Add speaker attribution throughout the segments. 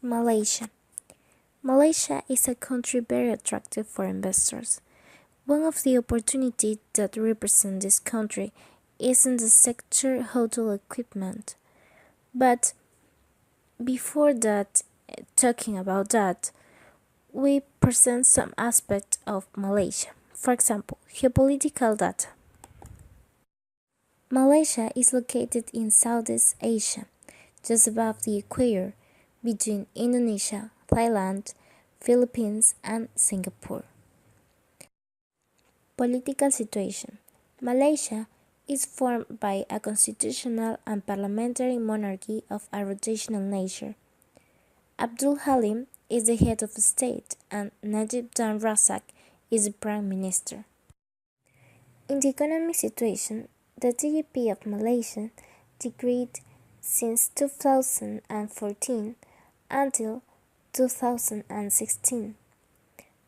Speaker 1: Malaysia. Malaysia is a country very attractive for investors. One of the opportunities that represent this country is in the sector hotel equipment. But before that, talking about that, we present some aspects of Malaysia. For example, geopolitical data. Malaysia is located in Southeast Asia, just above the equator, between Indonesia, Thailand, Philippines, and Singapore. Political situation. Malaysia is formed by a constitutional and parliamentary monarchy of a rotational nature. Abdul Halim is the head of state and Najib Razak is the prime minister. In the economic situation, the GDP of Malaysia decreased since 2014 until 2016.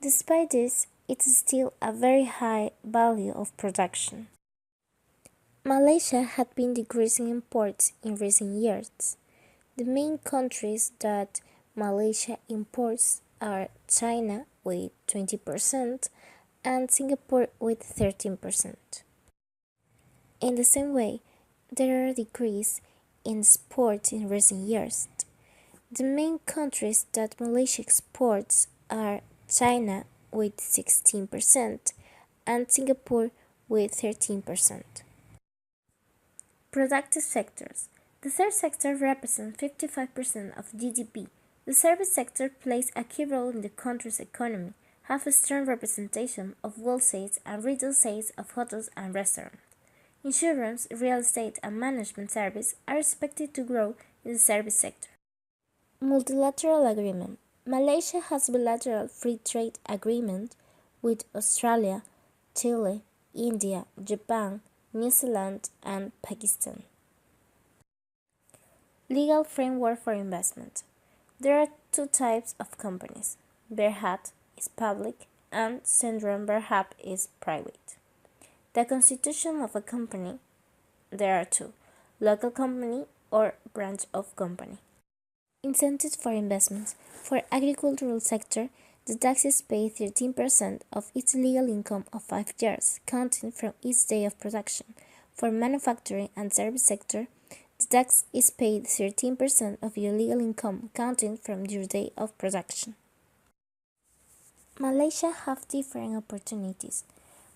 Speaker 1: Despite this, it is still a very high value of production. Malaysia had been decreasing imports in recent years. The main countries that Malaysia imports are China with 20% and Singapore with 13%. In the same way, there are decreases in exports in recent years. The main countries that Malaysia exports are China with 16% and Singapore with 13%. Productive sectors. The third sector represents 55% of GDP. The service sector plays a key role in the country's economy, have a strong representation of wholesale and retail sales of hotels and restaurants. Insurance, real estate, and management services are expected to grow in the service sector. Multilateral agreement. Malaysia has bilateral free trade agreement with Australia, Chile, India, Japan, New Zealand, and Pakistan. Legal framework for investment. There are two types of companies. Berhad is public and Sendron Berhad is private. The constitution of a company. There are two: local company or branch of company. Incentives for investments. For agricultural sector, the taxes pay 13% of its legal income of 5 years, counting from its day of production. For manufacturing and service sector, the tax is paid 13% of your legal income, counting from your day of production. Malaysia have different opportunities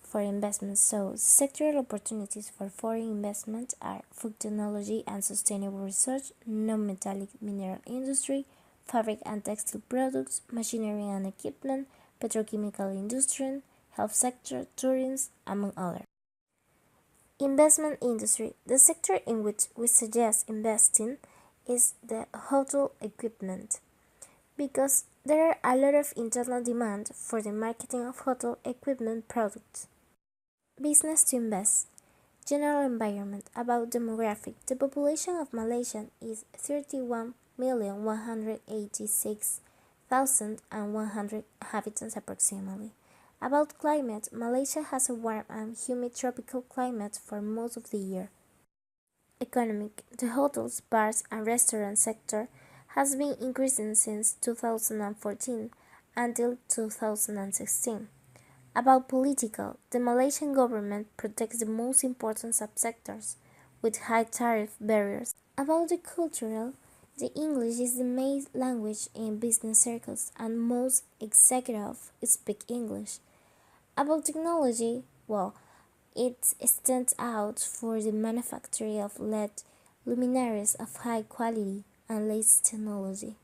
Speaker 1: for investment, so sectoral opportunities for foreign investment are food technology and sustainable research, non-metallic mineral industry, fabric and textile products, machinery and equipment, petrochemical industry, health sector, tourism, among others. Investment industry. The sector in which we suggest investing is the hotel equipment, because there are a lot of internal demand for the marketing of hotel equipment products. Business to invest. General environment. About demographic. The population of Malaysia is 31,186,100 inhabitants approximately. About climate, Malaysia has a warm and humid tropical climate for most of the year. Economic. The hotels, bars, and restaurant sector has been increasing since 2014 until 2016. About political, the Malaysian government protects the most important subsectors with high tariff barriers. About the cultural, the English is the main language in business circles and most executives speak English. About technology, it stands out for the manufacturing of LED luminaries of high quality and latest technology.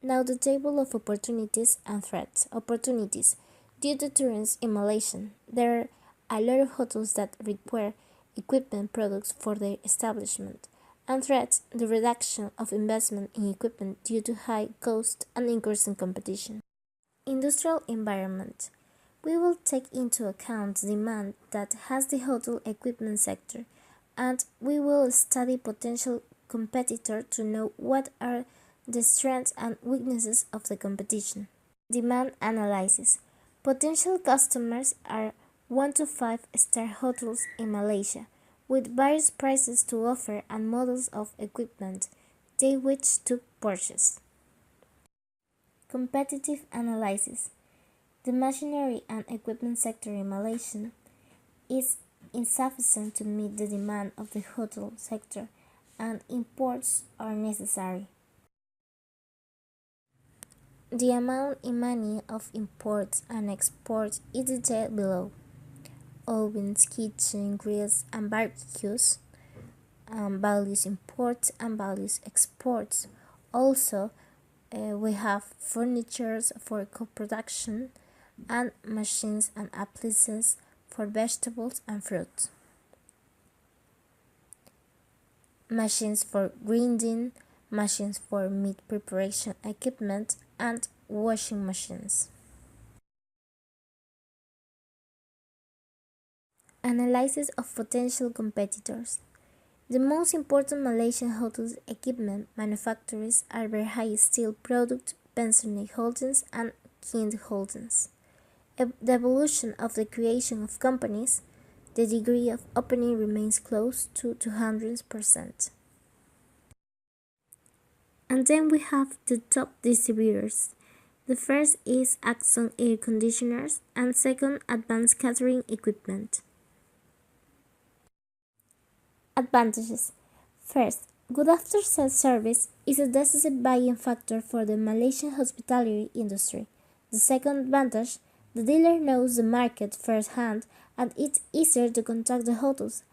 Speaker 1: Now the table of opportunities and threats. Opportunities. Due to tourism in Malaysia, there are a lot of hotels that require equipment products for their establishment. And threats, the reduction of investment in equipment due to high cost and increasing competition. Industrial environment. We will take into account the demand that has the hotel equipment sector, and we will study potential competitors to know what are the strengths and weaknesses of the competition. Demand analysis. Potential customers are 1 to 5-star hotels in Malaysia, with various prices to offer and models of equipment they wish to purchase. Competitive analysis. The machinery and equipment sector in Malaysia is insufficient to meet the demand of the hotel sector, and imports are necessary. The amount in money of imports and exports is detailed below. Ovens, kitchen, grills, and barbecues, values imports and values exports. Also, we have furniture for co-production and machines and appliances for vegetables and fruits. Machines for grinding, machines for meat preparation equipment, and washing machines. Analysis of potential competitors. The most important Malaysian hotel equipment manufacturers are Berhad Steel Products, Panasonic Holdings, and Kind Holdings. The evolution of the creation of companies, the degree of opening remains close to 200%. And then we have the top distributors. The first is Axon Air Conditioners, and second, Advanced Catering Equipment. Advantages. First, good after-sales service is a decisive buying factor for the Malaysian hospitality industry. The second advantage, the dealer knows the market firsthand and it's easier to contact the hotels.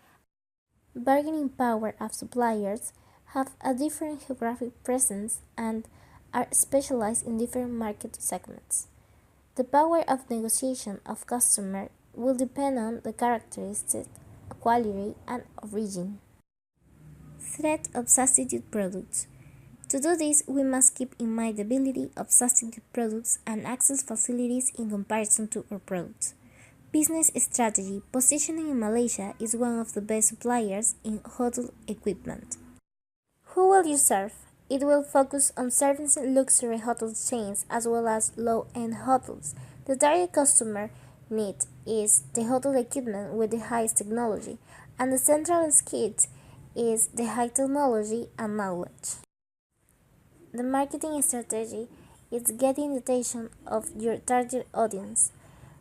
Speaker 1: Bargaining power of suppliers have a different geographic presence and are specialized in different market segments. The power of negotiation of customer will depend on the characteristics, quality, and origin. Threat of substitute products. To do this, we must keep in mind the ability of substitute products and access facilities in comparison to our products. Business strategy. Positioning in Malaysia is one of the best suppliers in hotel equipment. Who will you serve? It will focus on servicing luxury hotel chains as well as low-end hotels. The target customer need is the hotel equipment with the highest technology, and the central skit is the high technology and knowledge. The marketing strategy is getting the attention of your target audience.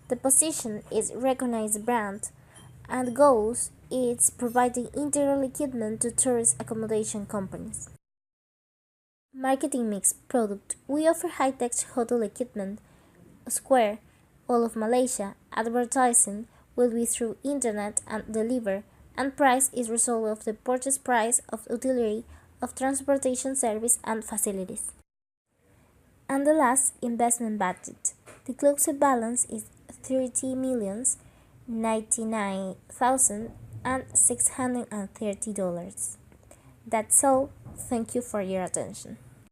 Speaker 1: The position is recognize brand, and goals is providing integral equipment to tourist accommodation companies. Marketing mix product. We offer high-tech hotel equipment, Square, all of Malaysia. Advertising will be through internet and deliver, and price is result of the purchase price of utility of transportation service and facilities. And the last, investment budget. The closing balance is 30,099,630 dollars. That's all. Thank you for your attention.